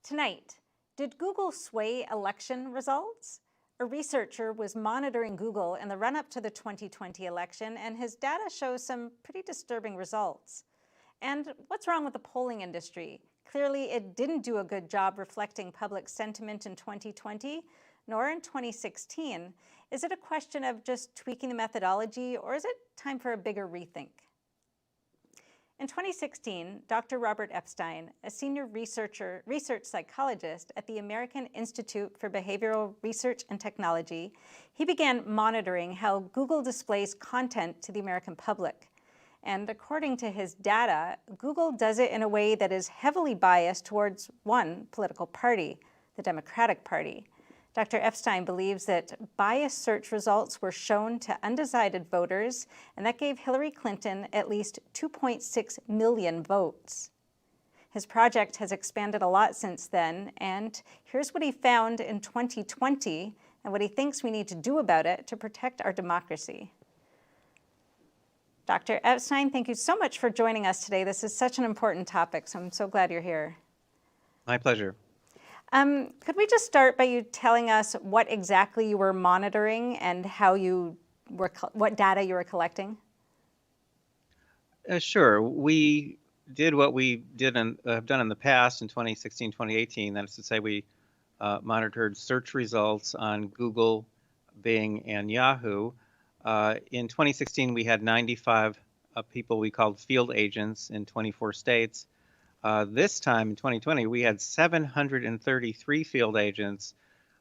Tonight, did Google sway election results? A researcher was monitoring Google in the run-up to the 2020 election, and his data shows some pretty disturbing results. And what's wrong with the polling industry? Clearly, it didn't do a good job reflecting public sentiment in 2020, nor in 2016. Is it a question of just tweaking the methodology, or is it time for a bigger rethink? In 2016, Dr. Robert Epstein, a senior research psychologist at the American Institute for Behavioral Research and Technology, he began monitoring how Google displays content to the American public. And according to his data, Google does it in a way that is heavily biased towards one political party, the Democratic Party. Dr. Epstein believes that biased search results were shown to undecided voters, and that gave Hillary Clinton at least 2.6 million votes. His project has expanded a lot since then, and here's what he found in 2020 and what he thinks we need to do about it to protect our democracy. Dr. Epstein, thank you so much for joining us today. This is such an important topic, so I'm so glad you're here. My pleasure. Could we just start by you telling us what exactly you were monitoring and how what data you were collecting? Sure. We did what we did have done in the past in 2016, 2018. That is to say, we monitored search results on Google, Bing, and Yahoo. In 2016, we had 95 people we called field agents in 24 states. This time in 2020, we had 733 field agents,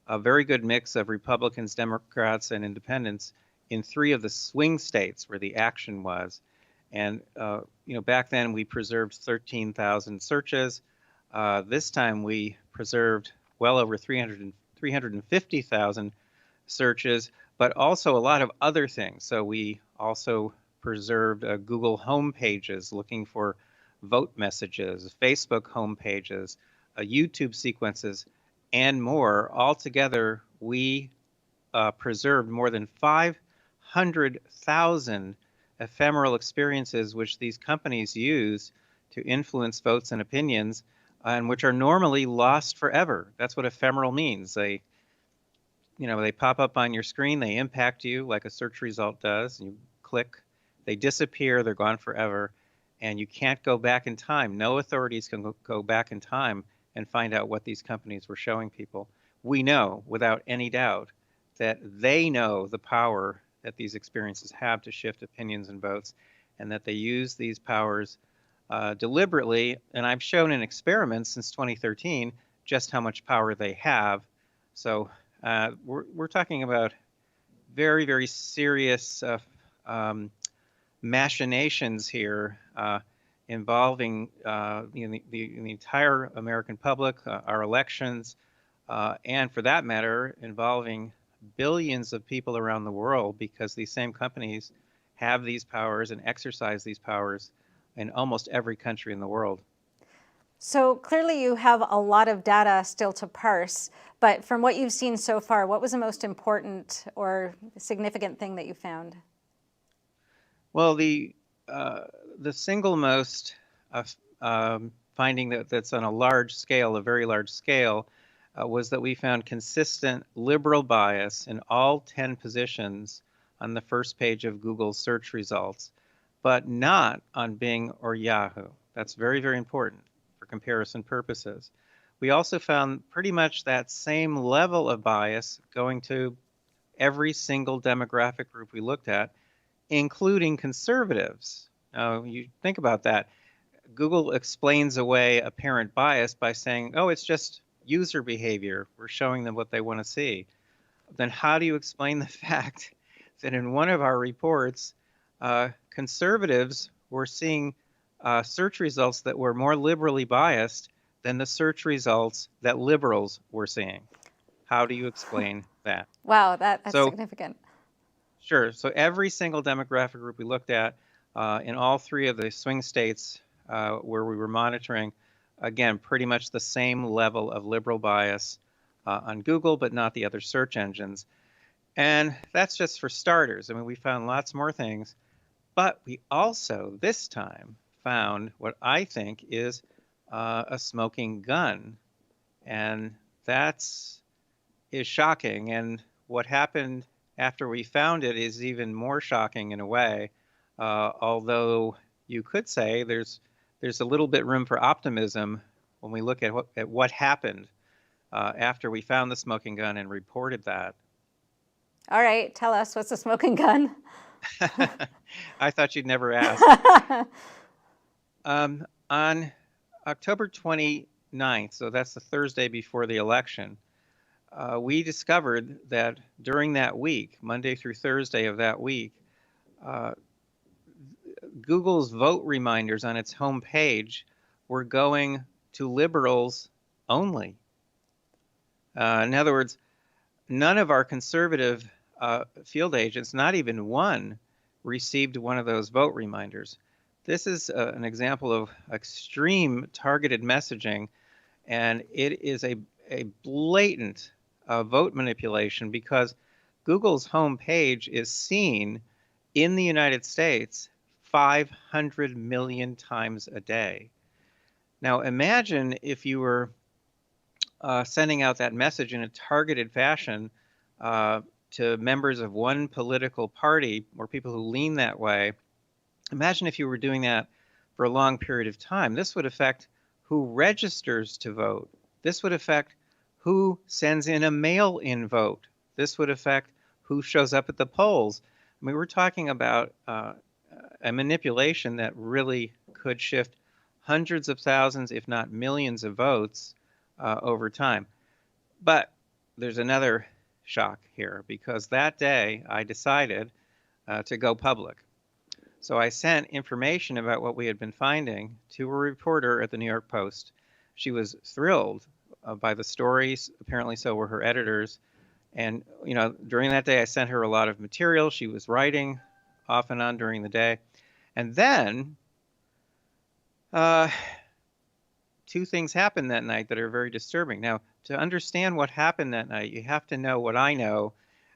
a very good mix of Republicans, Democrats, and independents in 3 of the swing states where the action was. And back then we preserved 13,000 searches. This time we preserved well over 350,000 searches, but also a lot of other things. So we also preserved Google home pages looking for vote messages, Facebook homepages, YouTube sequences, and more. Altogether, we preserved more than 500,000 ephemeral experiences which these companies use to influence votes and opinions, and which are normally lost forever. That's what ephemeral means. They pop up on your screen, they impact you like a search result does, and you click, they disappear, they're gone forever. And you can't go back in time. No authorities can go back in time and find out what these companies were showing people. We know, without any doubt, that they know the power that these experiences have to shift opinions and votes, and that they use these powers deliberately. And I've shown in experiments since 2013 just how much power they have. So we're talking about very, very serious machinations here involving the entire American public, our elections, and for that matter, involving billions of people around the world, because these same companies have these powers and exercise these powers in almost every country in the world. So clearly you have a lot of data still to parse, but from what you've seen so far, what was the most important or significant thing that you found? Well, the single most finding that's on a large scale, a very large scale, was that we found consistent liberal bias in all 10 positions on the first page of Google's search results, but not on Bing or Yahoo. That's very, very important for comparison purposes. We also found pretty much that same level of bias going to every single demographic group we looked at, including conservatives. Now, you think about that. Google explains away apparent bias by saying, oh, it's just user behavior. We're showing them what they want to see. Then how do you explain the fact that in one of our reports, conservatives were seeing search results that were more liberally biased than the search results that liberals were seeing? How do you explain that? Wow, that's significant. Sure. So every single demographic group we looked at in all 3 of the swing states where we were monitoring, again, pretty much the same level of liberal bias on Google, but not the other search engines. And that's just for starters. I mean, we found lots more things, but we also this time found what I think is a smoking gun. And that's is shocking. And what happened after we found it is even more shocking in a way. Although you could say there's a little bit room for optimism when we look at what happened after we found the smoking gun and reported that. All right, tell us, what's a smoking gun? I thought you'd never ask. On October 29th, so that's the Thursday before the election, we discovered that during that week, Monday through Thursday of that week, Google's vote reminders on its home page were going to liberals only. In other words, none of our conservative field agents, not even one, received one of those vote reminders. This is an example of extreme targeted messaging, and it is a blatant vote manipulation because Google's home page is seen in the United States 500 million times a day. Now imagine if you were sending out that message in a targeted fashion to members of one political party or people who lean that way. Imagine if you were doing that for a long period of time. This would affect who registers to vote. This would affect who sends in a mail-in vote. This would affect who shows up at the polls. I mean, we're talking about a manipulation that really could shift hundreds of thousands, if not millions of votes over time. But there's another shock here, because that day I decided to go public. So I sent information about what we had been finding to a reporter at the New York Post. She was thrilled by the stories. Apparently so were her editors. And, you know, during that day I sent her a lot of material. She was writing off and on during the day. And then two things happened that night that are very disturbing. Now, to understand what happened that night, you have to know what I know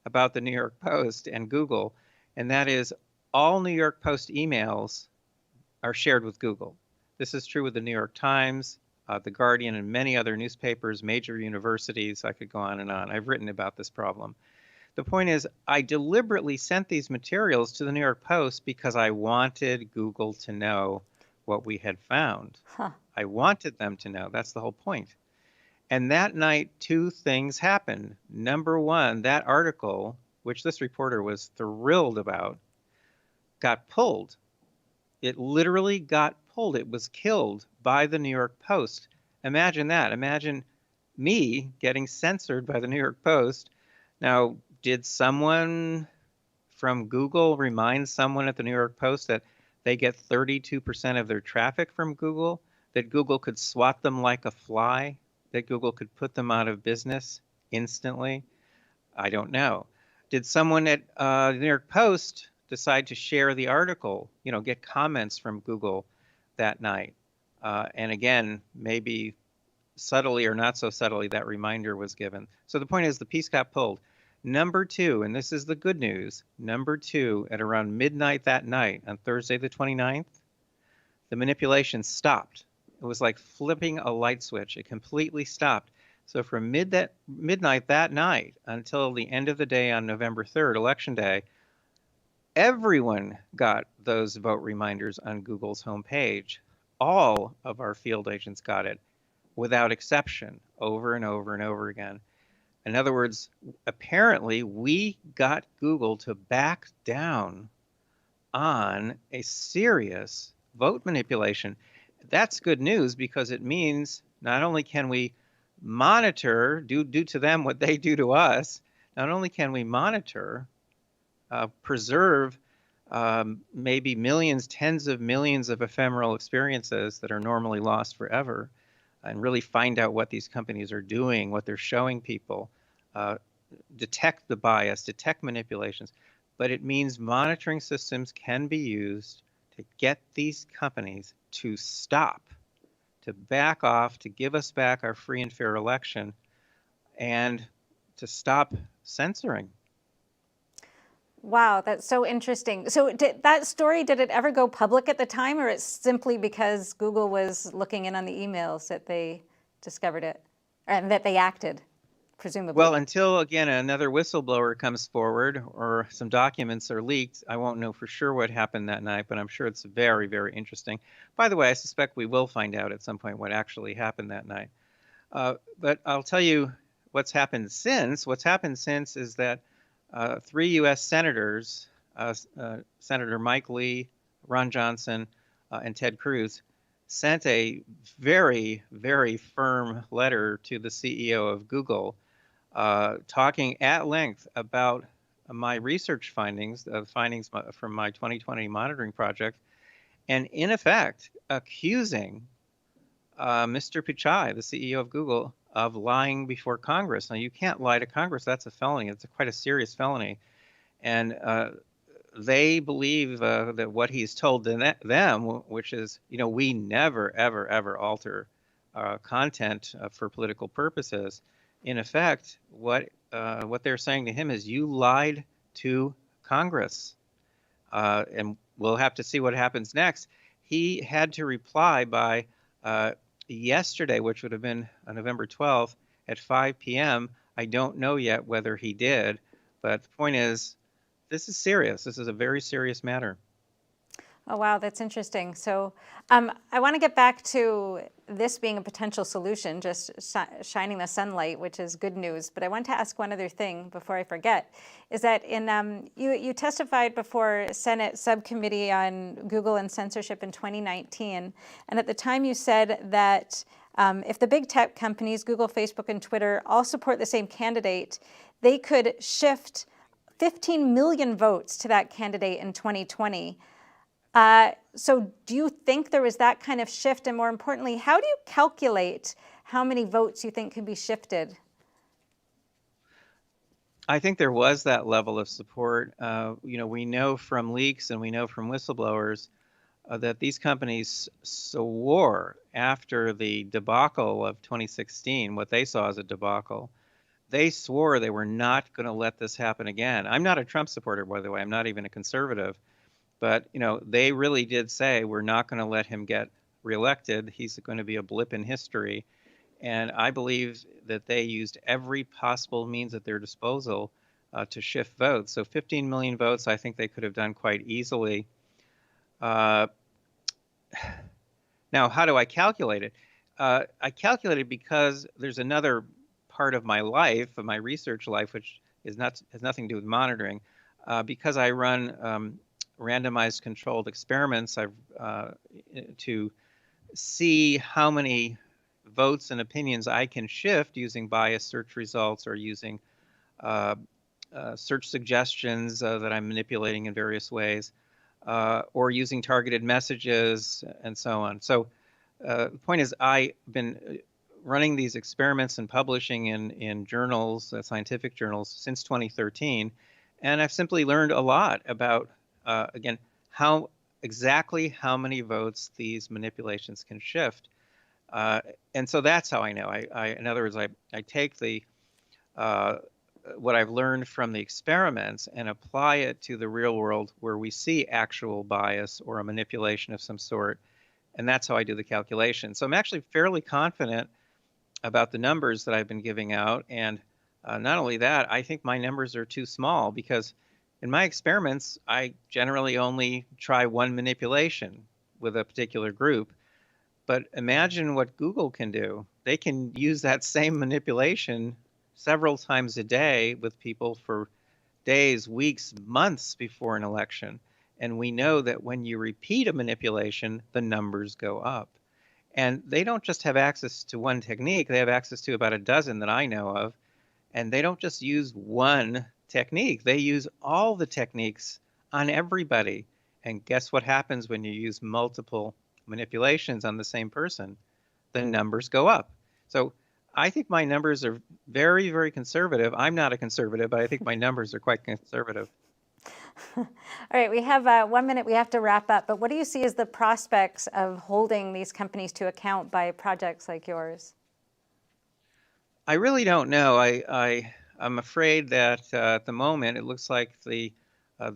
about the New York Post and Google, and that is all New York Post emails are shared with Google. This is true with the New York Times, the Guardian, and many other newspapers, major universities. I could go on and on. I've written about this problem. The point is, I deliberately sent these materials to the New York Post because I wanted Google to know what we had found. I wanted them to know. That's the whole point. And that night, two things happened. Number one, that article, which this reporter was thrilled about, got pulled. It literally got pulled. It was killed by the New York Post. Imagine that. Imagine me getting censored by the New York Post. Now, did someone from Google remind someone at the New York Post that they get 32% of their traffic from Google, that Google could swat them like a fly, that Google could put them out of business instantly? I don't know. Did someone at the New York Post decide to share the article, get comments from Google that night? And again, maybe subtly or not so subtly, that reminder was given. So the point is, the piece got pulled. Number two, and this is the good news, number two, at around midnight that night on Thursday the 29th, the manipulation stopped. It was like flipping a light switch. It completely stopped. So from midnight that night until the end of the day on November 3rd, Election Day, everyone got those vote reminders on Google's homepage. All of our field agents got it without exception, over and over and over again. In other words, apparently we got Google to back down on a serious vote manipulation. That's good news, because it means not only can we monitor, do to them what they do to us, not only can we monitor, preserve maybe millions, tens of millions of ephemeral experiences that are normally lost forever, and really find out what these companies are doing, what they're showing people, detect the bias, detect manipulations. But it means monitoring systems can be used to get these companies to stop, to back off, to give us back our free and fair election, and to stop censoring. Wow, that's so interesting. So did it ever go public at the time, or it's simply because Google was looking in on the emails that they discovered it? And that they acted, presumably. Well, until again another whistleblower comes forward or some documents are leaked, I won't know for sure what happened that night, but I'm sure it's very, very interesting. By the way, I suspect we will find out at some point what actually happened that night. But I'll tell you what's happened since. What's happened since is that three U.S. senators, Senator Mike Lee, Ron Johnson, and Ted Cruz, sent a very, very firm letter to the CEO of Google, talking at length about my research findings, findings from my 2020 monitoring project, and in effect accusing Mr. Pichai, the CEO of Google, of lying before Congress. Now, you can't lie to Congress. That's a felony. It's quite a serious felony. And they believe that what he's told them, which is, we never, ever, ever alter content for political purposes. In effect, what they're saying to him is, you lied to Congress. And we'll have to see what happens next. He had to reply by yesterday, which would have been November 12th at 5 p.m. I don't know yet whether he did, but the point is, this is serious. This is a very serious matter. Oh, wow, that's interesting. So I want to get back to this being a potential solution, just shining the sunlight, which is good news. But I want to ask one other thing before I forget, is that you testified before Senate Subcommittee on Google and Censorship in 2019. And at the time you said that if the big tech companies, Google, Facebook, and Twitter, all support the same candidate, they could shift 15 million votes to that candidate in 2020. So do you think there was that kind of shift? And more importantly, how do you calculate how many votes you think can be shifted? I think there was that level of support. We know from leaks and we know from whistleblowers that these companies swore after the debacle of 2016, what they saw as a debacle. They swore they were not going to let this happen again. I'm not a Trump supporter, by the way. I'm not even a conservative. But, they really did say, we're not going to let him get reelected. He's going to be a blip in history. And I believe that they used every possible means at their disposal to shift votes. So 15 million votes, I think they could have done quite easily. Now, how do I calculate it? I calculate it because there's another part of my life, of my research life, which has nothing to do with monitoring. Because I run randomized controlled experiments to see how many votes and opinions I can shift using biased search results or using search suggestions that I'm manipulating in various ways, or using targeted messages and so on. So the point is, I've been running these experiments and publishing in journals, scientific journals, since 2013, and I've simply learned a lot about again, how many votes these manipulations can shift. And so that's how I know. In other words, I take what I've learned from the experiments and apply it to the real world where we see actual bias or a manipulation of some sort. And that's how I do the calculation. So I'm actually fairly confident about the numbers that I've been giving out. And not only that, I think my numbers are too small because in my experiments, I generally only try one manipulation with a particular group. But imagine what Google can do. They can use that same manipulation several times a day with people for days, weeks, months before an election. And we know that when you repeat a manipulation, the numbers go up. And they don't just have access to one technique. They have access to about a dozen that I know of. And they don't just use one technique. They use all the techniques on everybody. And guess what happens when you use multiple manipulations on the same person? The numbers go up. So I think my numbers are very, very conservative. I'm not a conservative, but I think my numbers are quite conservative. All right, we have 1 minute. We have to wrap up. But what do you see as the prospects of holding these companies to account by projects like yours? I really don't know. I'm afraid that at the moment it looks like the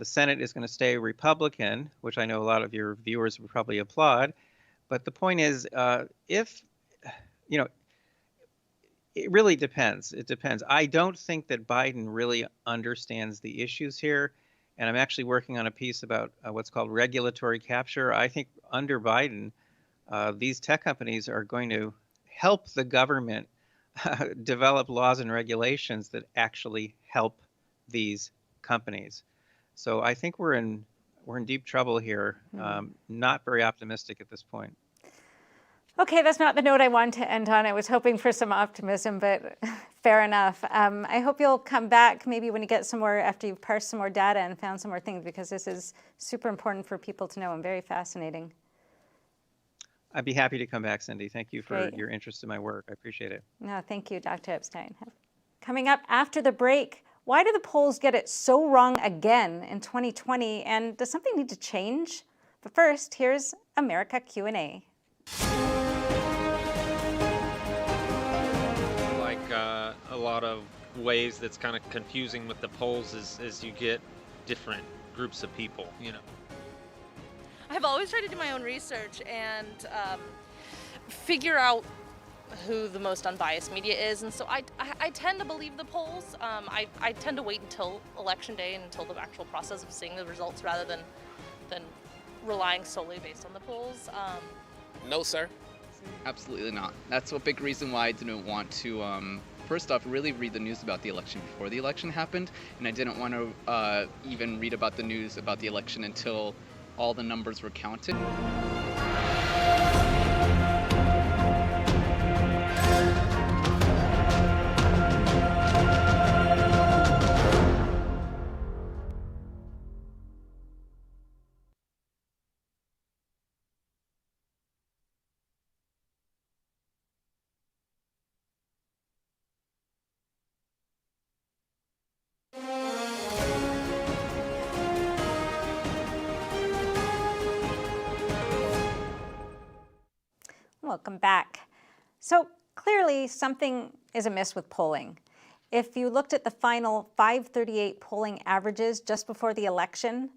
Senate is going to stay Republican, which I know a lot of your viewers would probably applaud. But the point is, if It really depends. It depends. I don't think that Biden really understands the issues here. And I'm actually working on a piece about what's called regulatory capture. I think under Biden, these tech companies are going to help the government develop laws and regulations that actually help these companies. So I think we're in deep trouble here. Not very optimistic at this point. Okay, that's not the note I wanted to end on. I was hoping for some optimism, but fair enough. I hope you'll come back maybe when you get some more, after you've parsed some more data and found some more things, because this is super important for people to know and very fascinating. I'd be happy to come back, Cindy. Thank you for Great. your interest in my work. I appreciate it. No, thank you, Dr. Epstein. Coming up after the break, why do the polls get it so wrong again in 2020, and does something need to change? But first, here's America Q&A. A lot of ways that's kind of confusing with the polls is you get different groups of people, I've always tried to do my own research and figure out who the most unbiased media is, and so I tend to believe the polls. I tend to wait until election day and until the actual process of seeing the results rather than relying solely based on the polls. No, sir. Absolutely not. That's a big reason why I didn't want to, first off, really read the news about the election before the election happened, and I didn't want to even read about the news about the election until all the numbers were counted. Welcome back. So clearly something is amiss with polling. If you looked at the final 538 polling averages just before the election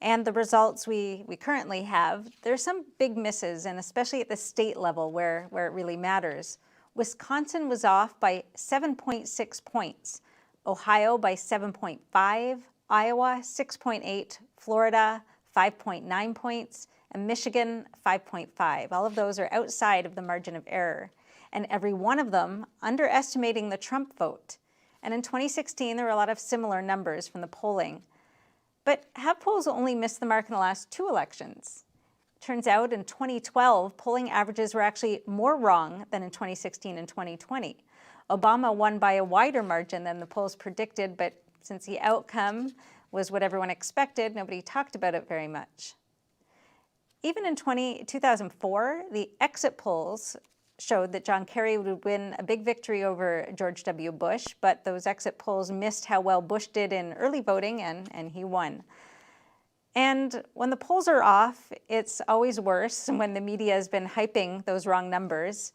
and the results we currently have, there's some big misses, and especially at the state level where it really matters. Wisconsin was off by 7.6 points, Ohio by 7.5, Iowa 6.8, Florida 5.9 points, and Michigan 5.5. All of those are outside of the margin of error, and every one of them underestimating the Trump vote. And in 2016, there were a lot of similar numbers from the polling. But have polls only missed the mark in the last two elections? Turns out in 2012, polling averages were actually more wrong than in 2016 and 2020. Obama won by a wider margin than the polls predicted, but since the outcome was what everyone expected, nobody talked about it very much. Even in 2004, the exit polls showed that John Kerry would win a big victory over George W. Bush, but those exit polls missed how well Bush did in early voting, and he won. And when the polls are off, it's always worse when the media has been hyping those wrong numbers.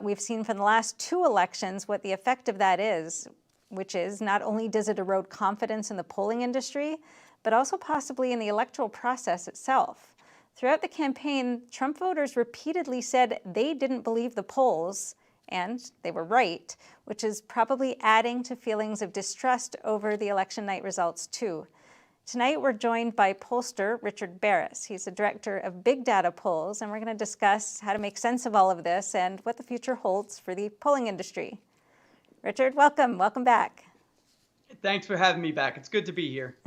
We've seen from the last two elections what the effect of that is, which is not only does it erode confidence in the polling industry, but also possibly in the electoral process itself. Throughout the campaign, Trump voters repeatedly said they didn't believe the polls, and they were right, which is probably adding to feelings of distrust over the election night results too. Tonight, we're joined by pollster Richard Baris. He's the director of Big Data Polls, and we're going to discuss how to make sense of all of this and what the future holds for the polling industry. Richard, welcome. Welcome back. Thanks for having me back. It's good to be here.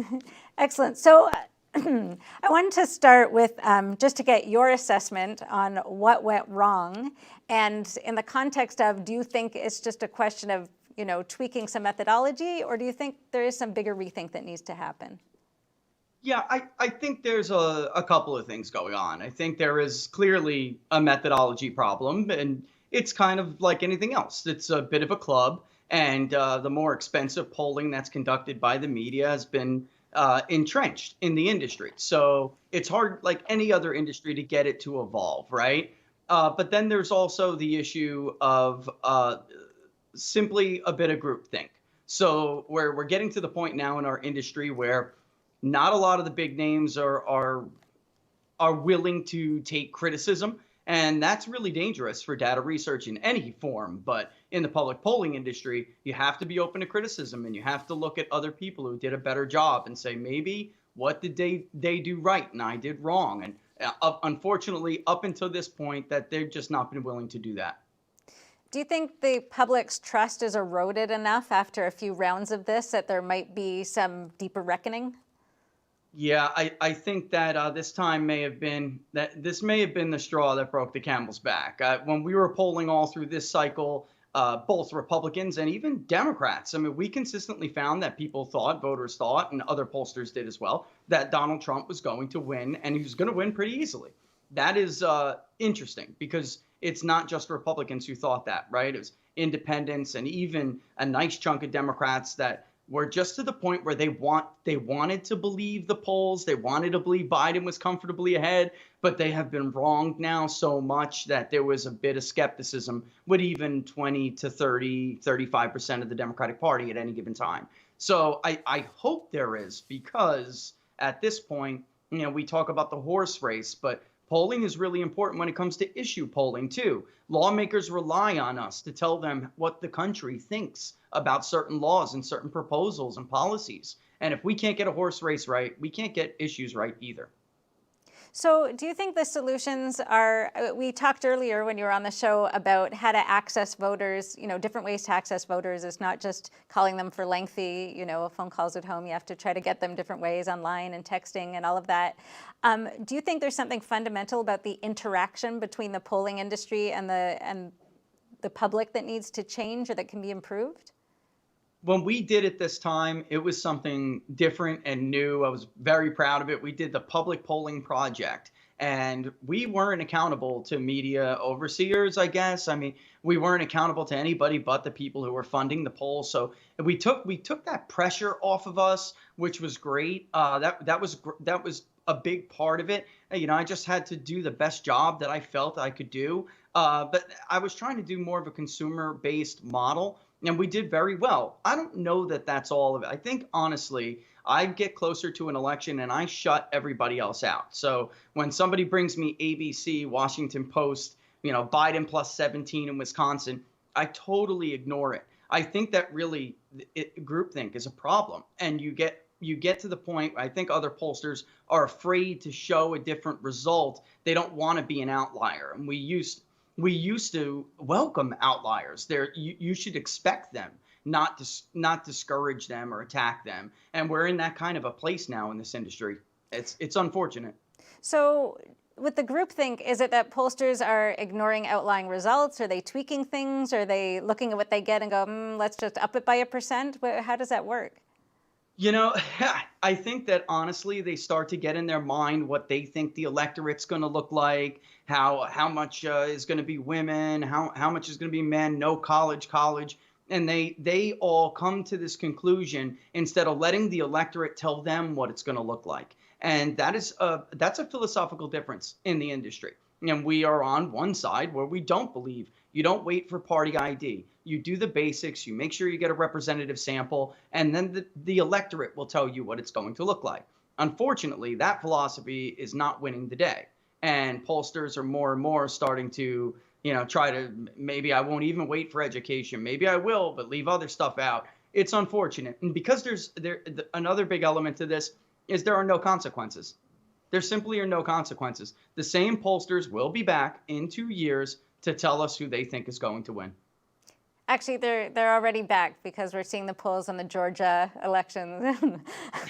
Excellent. So I wanted to start with just to get your assessment on what went wrong, and in the context of, do you think it's just a question of, tweaking some methodology, or do you think there is some bigger rethink that needs to happen? Yeah, I think there's a couple of things going on. I think there is clearly a methodology problem, and it's kind of like anything else. It's a bit of a club, and the more expensive polling that's conducted by the media has been entrenched in the industry. So it's hard, like any other industry, to get it to evolve, right? But then there's also the issue of simply a bit of groupthink. So we're getting to the point now in our industry where not a lot of the big names are willing to take criticism, And that's really dangerous for data research in any form. But in the public polling industry, you have to be open to criticism, and you have to look at other people who did a better job and say, maybe what did they do right and I did wrong? And unfortunately, up until this point, that they've just not been willing to do that. Do you think the public's trust is eroded enough after a few rounds of this that there might be some deeper reckoning? Yeah, I think that this time may have been the straw that broke the camel's back. When we were polling all through this cycle, both Republicans and even Democrats, I mean, we consistently found that voters thought, and other pollsters did as well, that Donald Trump was going to win, and he was going to win pretty easily. That is interesting, because it's not just Republicans who thought that, right? It was independents and even a nice chunk of Democrats that were just to the point where they wanted to believe the polls. They wanted to believe Biden was comfortably ahead, but they have been wronged now so much that there was a bit of skepticism with even 20 to 30, 35% of the Democratic Party at any given time. So I hope there is, because at this point, we talk about the horse race, but polling is really important when it comes to issue polling, too. Lawmakers rely on us to tell them what the country thinks about certain laws and certain proposals and policies. And if we can't get a horse race right, we can't get issues right either. So do you think the solutions are, we talked earlier when you were on the show about how to access voters, different ways to access voters. It's not just calling them for lengthy, phone calls at home. You have to try to get them different ways, online and texting and all of that. Do you think there's something fundamental about the interaction between the polling industry and the public that needs to change or that can be improved? When we did it this time, it was something different and new. I was very proud of it. We did the public polling project, and we weren't accountable to media overseers, I guess. I mean, we weren't accountable to anybody but the people who were funding the polls. So we took that pressure off of us, which was great. That was a big part of it. I just had to do the best job that I felt I could do. But I was trying to do more of a consumer-based model, and we did very well. I don't know that that's all of it. I think, honestly, I get closer to an election and I shut everybody else out. So when somebody brings me ABC, Washington Post, Biden plus 17 in Wisconsin, I totally ignore it. I think that really groupthink is a problem. And you get to the point, I think other pollsters are afraid to show a different result. They don't want to be an outlier. And we used to welcome outliers. You should expect them, not discourage them or attack them. And we're in that kind of a place now in this industry. It's unfortunate. So with the groupthink, is it that pollsters are ignoring outlying results? Are they tweaking things? Are they looking at what they get and go, let's just up it by 1%? How does that work? I think that honestly, they start to get in their mind what they think the electorate's going to look like, how much is going to be women, how much is going to be men, no college. And they all come to this conclusion instead of letting the electorate tell them what it's going to look like. And that's a philosophical difference in the industry. And we are on one side where we don't believe you don't wait for party ID. You do the basics, you make sure you get a representative sample, and then the electorate will tell you what it's going to look like. Unfortunately, that philosophy is not winning the day. And pollsters are more and more starting to, try to, maybe I won't even wait for education. Maybe I will, but leave other stuff out. It's unfortunate. And because another big element to this is there are no consequences. There simply are no consequences. The same pollsters will be back in 2 years to tell us who they think is going to win. Actually, they're already back because we're seeing the polls on the Georgia elections.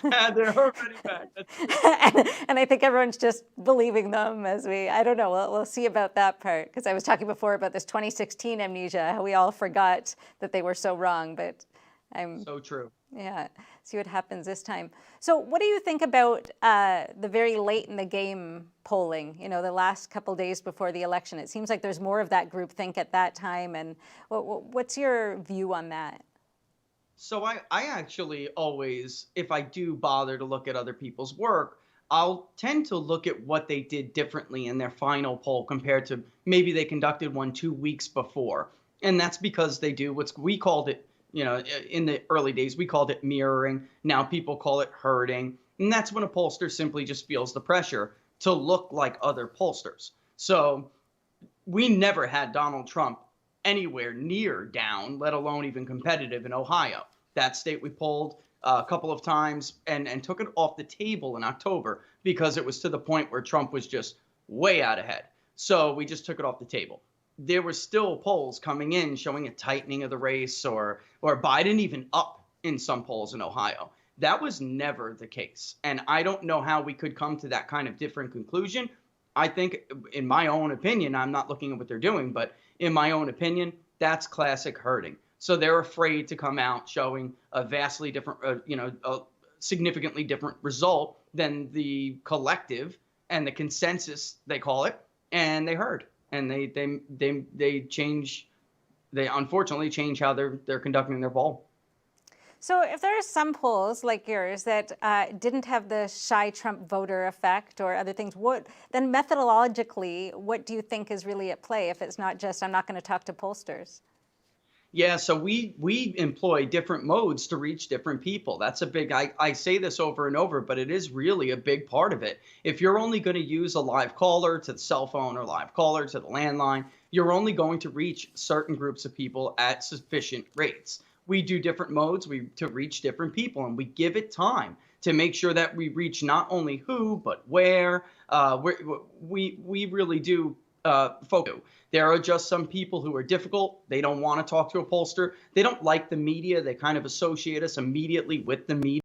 They're already back. and I think everyone's just believing them I don't know, we'll see about that part. Because I was talking before about this 2016 amnesia, how we all forgot that they were so wrong, but So true. Yeah, see what happens this time. So what do you think about the very late in the game polling, the last couple days before the election? It seems like there's more of that groupthink at that time. And what's your view on that? So I actually always, if I do bother to look at other people's work, I'll tend to look at what they did differently in their final poll compared to maybe they conducted one 2 weeks before. And that's because they do we called it, in the early days, we called it mirroring. Now people call it herding. And that's when a pollster simply just feels the pressure to look like other pollsters. So we never had Donald Trump anywhere near down, let alone even competitive in Ohio. That state we polled a couple of times and took it off the table in October because it was to the point where Trump was just way out ahead. So we just took it off the table. There were still polls coming in showing a tightening of the race or Biden even up in some polls in Ohio. That was never the case. And I don't know how we could come to that kind of different conclusion. I think, in my own opinion, I'm not looking at what they're doing, but in my own opinion, that's classic herding. So they're afraid to come out showing a vastly different, a significantly different result than the collective and the consensus, they call it, and they herd. And they unfortunately change how they're conducting their poll. So if there are some polls like yours that didn't have the shy Trump voter effect or other things, then methodologically, what do you think is really at play if it's not just, I'm not going to talk to pollsters? Yeah, so we employ different modes to reach different people. That's a big, I say this over and over, but it is really a big part of it. If you're only going to use a live caller to the cell phone or live caller to the landline, you're only going to reach certain groups of people at sufficient rates. We do different modes to reach different people, and we give it time to make sure that we reach not only who, but where. We really do focus. There are just some people who are difficult. They don't want to talk to a pollster. They don't like the media. They kind of associate us immediately with the media.